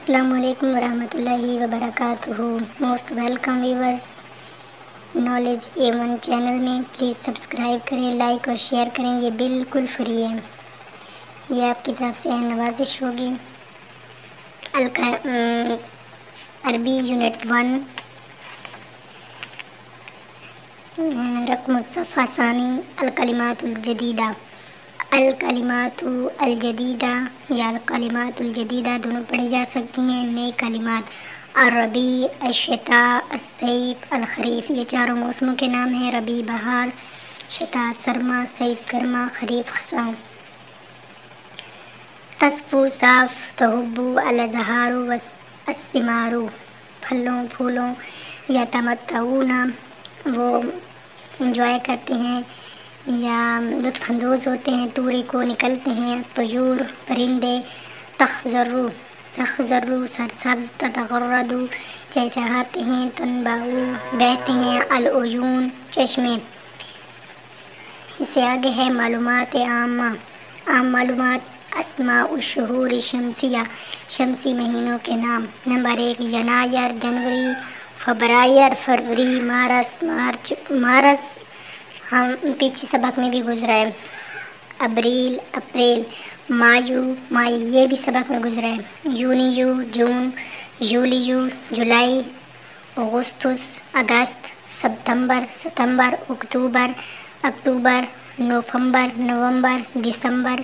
السلام علیکم ورحمۃ اللہ وبرکاتہ۔ Most welcome viewers knowledge A1 channel میں، پلیز سبسکرائب کریں، لائک اور شیئر کریں، یہ بالکل فری ہے، یہ آپ کی طرف سے نوازش ہوگی۔ عربی یونٹ 1 رقم الصفحہ ثانی، الکلمات الجدیدہ۔ الکلمات الجدیدہ یا الکلمات الجدیدہ دونوں پڑھی جا سکتی ہیں۔ نئی کلمات: الربیع، الشتاء، الصیف، الخریف، یہ چاروں موسموں کے نام ہیں۔ ربیع بہار، شتاء سرما، صیف گرما، خریف خزاں۔ تصفو صاف، تہبو الازہار والثمار، پھلوں پھولوں۔ یتمتعون، وہ انجوائے کرتے ہیں یا لطف اندوز ہوتے ہیں۔ توری کو نکلتے ہیں۔ طیور، پرندے۔ تخضر سرسبز، تتغرد چہچہاتے ہیں۔ تنبع، بہتے ہیں۔ العیون، چشمے۔ اس سے آگے ہے معلومات عامہ، عام معلومات۔ اسماء الشہور الشمسیہ، شمسی مہینوں کے نام۔ نمبر 1، ینایر جنوری، فبرائر فروری، مارس ہم پیچھے سبق میں بھی گزرا ہے۔ ابریل اپریل، مایو مئی، یہ بھی سبق میں گزرا ہے۔ یونیو جون، یولیو جولائی، اگستس اگست، ستمبر اکتوبر نومبر، دسمبر۔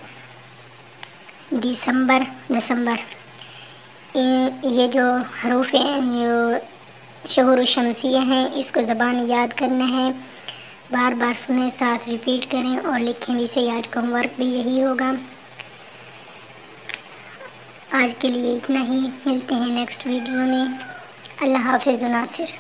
یہ جو حروف ہیں شہور الشمسیہ ہیں، اس کو زبان یاد کرنا ہے، بار بار سنیں، ساتھ ریپیٹ کریں اور لکھیں بھی صحیح۔ آج کا ہوم ورک بھی یہی ہوگا۔ آج کے لیے اتنا ہی، ملتے ہیں نیکسٹ ویڈیو میں۔ اللہ حافظ ناصر۔